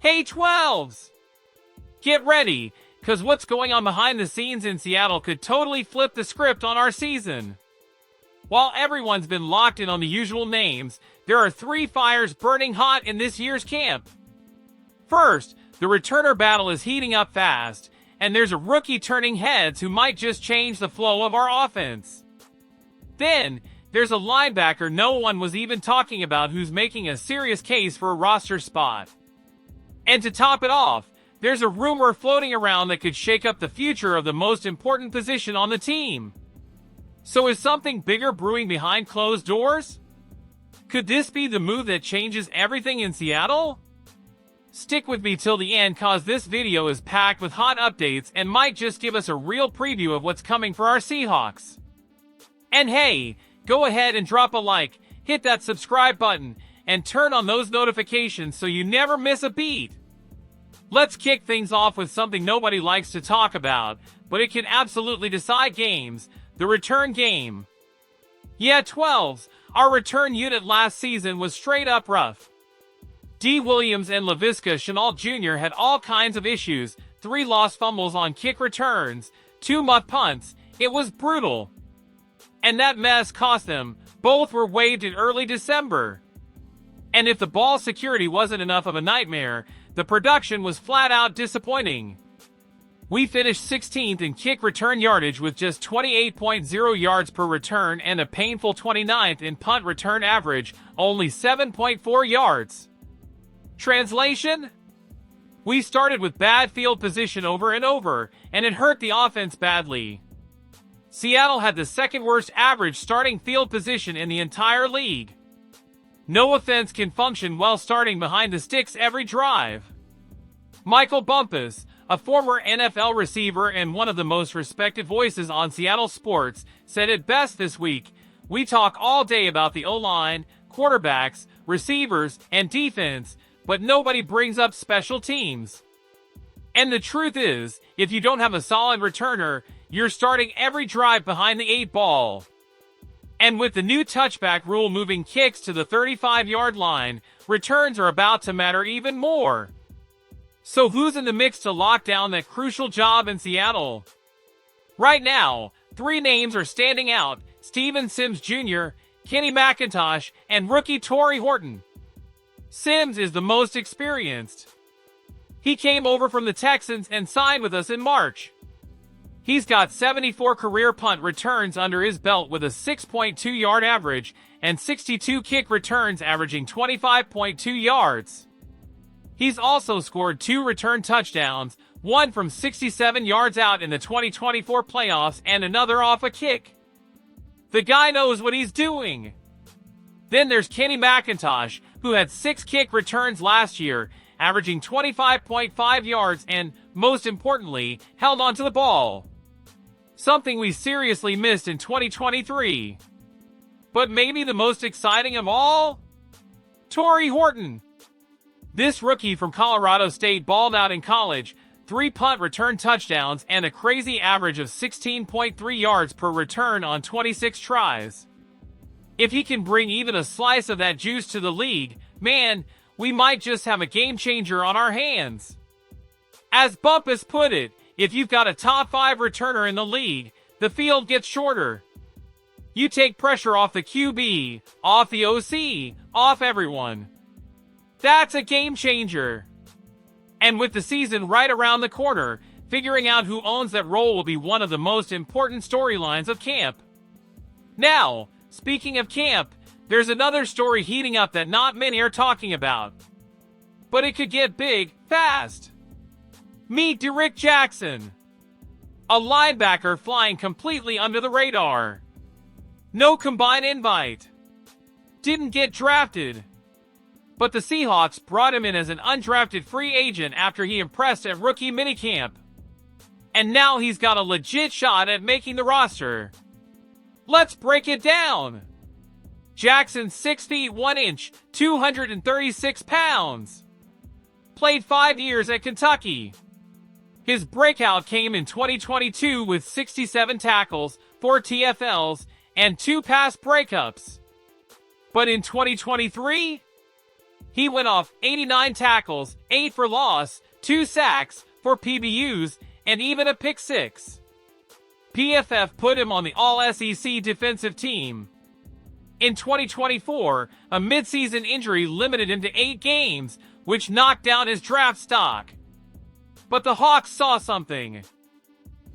Hey 12s! Get ready, cause what's going on behind the scenes in Seattle could totally flip the script on our season. While everyone's been locked in on the usual names, there are three fires burning hot in this year's camp. First, the returner battle is heating up fast, and there's a rookie turning heads who might just change the flow of our offense. Then, there's a linebacker no one was even talking about who's making a serious case for a roster spot. And to top it off, there's a rumor floating around that could shake up the future of the most important position on the team. So is something bigger brewing behind closed doors? Could this be the move that changes everything in Seattle? Stick with me till the end cause this video is packed with hot updates and might just give us a real preview of what's coming for our Seahawks. And hey, go ahead and drop a like, hit that subscribe button, and turn on those notifications so you never miss a beat. Let's kick things off with something nobody likes to talk about, but it can absolutely decide games, the return game. Yeah, 12s, our return unit last season was straight up rough. D. Williams and Laviska Shenault Jr. had all kinds of issues, 3 lost fumbles on kick returns, 2 muff punts, it was brutal. And that mess cost them, both were waived in early December. And if the ball security wasn't enough of a nightmare, the production was flat out disappointing. We finished 16th in kick return yardage with just 28.0 yards per return and a painful 29th in punt return average, only 7.4 yards. Translation? We started with bad field position over and over, and it hurt the offense badly. Seattle had the second worst average starting field position in the entire league. No offense can function well starting behind the sticks every drive. Michael Bumpus, a former NFL receiver and one of the most respected voices on Seattle sports, said it best this week, "We talk all day about the O-line, quarterbacks, receivers, and defense, but nobody brings up special teams. And the truth is, if you don't have a solid returner, you're starting every drive behind the 8 ball. And with the new touchback rule moving kicks to the 35-yard line, returns are about to matter even more. So who's in the mix to lock down that crucial job in Seattle? Right now, 3 names are standing out, Steven Sims Jr., Kenny McIntosh, and rookie Torrey Horton. Sims is the most experienced. He came over from the Texans and signed with us in March. He's got 74 career punt returns under his belt with a 6.2-yard average and 62 kick returns averaging 25.2 yards. He's also scored 2 return touchdowns, one from 67 yards out in the 2024 playoffs and another off a kick. The guy knows what he's doing. Then there's Kenny McIntosh, who had 6 kick returns last year, averaging 25.5 yards and, most importantly, held onto the ball. Something we seriously missed in 2023. But maybe the most exciting of all? Torrey Horton. This rookie from Colorado State balled out in college, 3 punt return touchdowns and a crazy average of 16.3 yards per return on 26 tries. If he can bring even a slice of that juice to the league, man, we might just have a game changer on our hands. As Bumpus put it, if you've got a top 5 returner in the league, the field gets shorter. You take pressure off the QB, off the OC, off everyone. That's a game changer. And with the season right around the corner, figuring out who owns that role will be one of the most important storylines of camp. Now, speaking of camp, there's another story heating up that not many are talking about. But it could get big, fast. Meet Derrick Jackson. A linebacker flying completely under the radar. No combine invite. Didn't get drafted. But the Seahawks brought him in as an undrafted free agent after he impressed at rookie minicamp. And now he's got a legit shot at making the roster. Let's break it down. Jackson 6 feet 1 inch, 236 pounds. Played 5 years at Kentucky. His breakout came in 2022 with 67 tackles, 4 TFLs, and 2 pass breakups. But in 2023, He went off 89 tackles, 8 for loss, 2 sacks, 4 PBUs, and even a pick 6. PFF put him on the All-SEC defensive team. In 2024, a midseason injury limited him to 8 games, which knocked down his draft stock. But the Hawks saw something.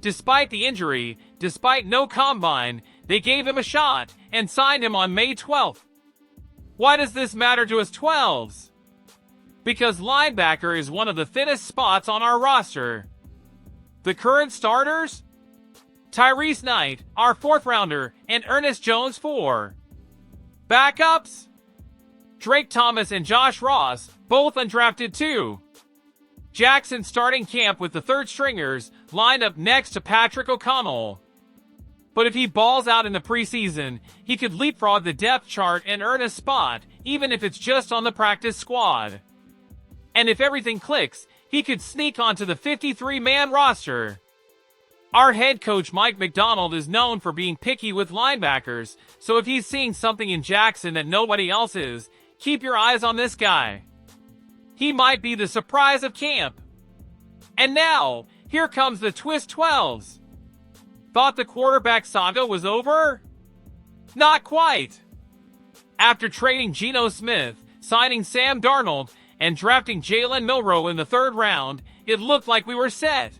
Despite the injury, despite no combine, they gave him a shot and signed him on May 12th. Why does this matter to us 12s? Because linebacker is one of the thinnest spots on our roster. The current starters? Tyrese Knight, our 4th rounder, and Ernest Jones 4. Backups? Drake Thomas and Josh Ross, both undrafted 2. Jackson starting camp with the 3rd stringers, lined up next to Patrick O'Connell. But if he balls out in the preseason, he could leapfrog the depth chart and earn a spot, even if it's just on the practice squad. And if everything clicks, he could sneak onto the 53-man roster. Our head coach Mike McDonald is known for being picky with linebackers, so if he's seeing something in Jackson that nobody else is, keep your eyes on this guy. He might be the surprise of camp. And now, here comes the twist 12s. Thought the quarterback saga was over? Not quite. After trading Geno Smith, signing Sam Darnold, and drafting Jalen Milroe in the 3rd round, it looked like we were set.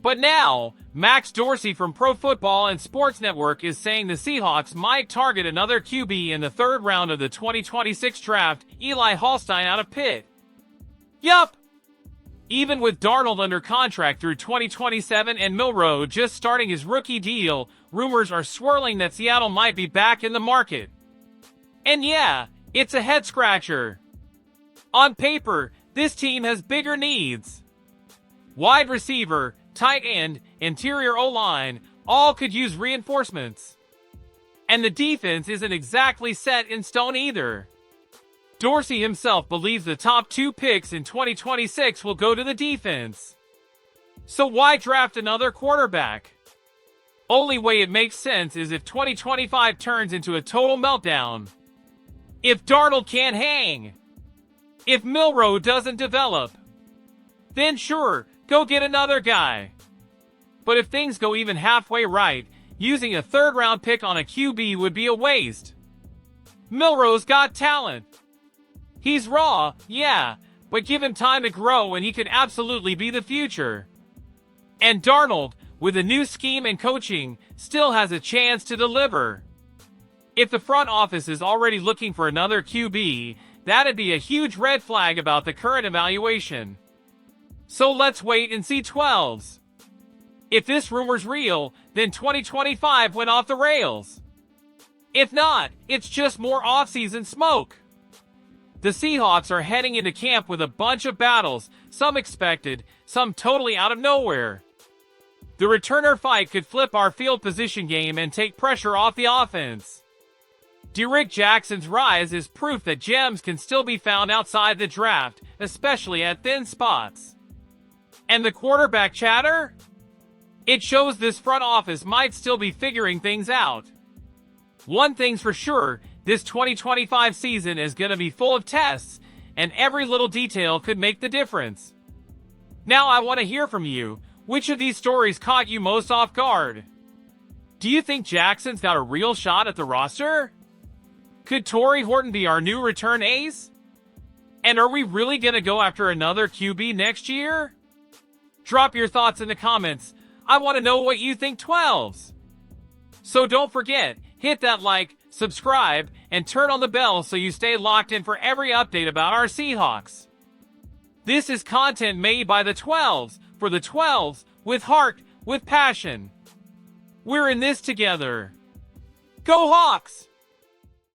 But now, Max Dorsey from Pro Football and Sports Network is saying the Seahawks might target another QB in the 3rd round of the 2026 draft, Eli Holstein out of Pitt. Yup! Even with Darnold under contract through 2027 and Milroe just starting his rookie deal, rumors are swirling that Seattle might be back in the market. And yeah, it's a head-scratcher. On paper, this team has bigger needs. Wide receiver, tight end, interior O-line, all could use reinforcements. And the defense isn't exactly set in stone either. Dorsey himself believes the top 2 picks in 2026 will go to the defense. So why draft another quarterback? Only way it makes sense is if 2025 turns into a total meltdown. If Darnold can't hang. If Milroe doesn't develop. Then sure, go get another guy. But if things go even halfway right, using a 3rd round pick on a QB would be a waste. Milroe's got talent. He's raw, yeah, but give him time to grow and he could absolutely be the future. And Darnold, with a new scheme and coaching, still has a chance to deliver. If the front office is already looking for another QB, that'd be a huge red flag about the current evaluation. So let's wait and see 12s. If this rumor's real, then 2025 went off the rails. If not, it's just more off-season smoke. The Seahawks are heading into camp with a bunch of battles, some expected, some totally out of nowhere. The returner fight could flip our field position game and take pressure off the offense. Derrick Jackson's rise is proof that gems can still be found outside the draft, especially at thin spots. And the quarterback chatter? It shows this front office might still be figuring things out. One thing's for sure, this 2025 season is going to be full of tests, and every little detail could make the difference. Now I want to hear from you. Which of these stories caught you most off guard? Do you think Jackson's got a real shot at the roster? Could Torrey Horton be our new return ace? And are we really going to go after another QB next year? Drop your thoughts in the comments. I want to know what you think 12s. So don't forget, hit that like, subscribe, and turn on the bell so you stay locked in for every update about our Seahawks. This is content made by the 12s, for the 12s, with heart, with passion. We're in this together. Go Hawks!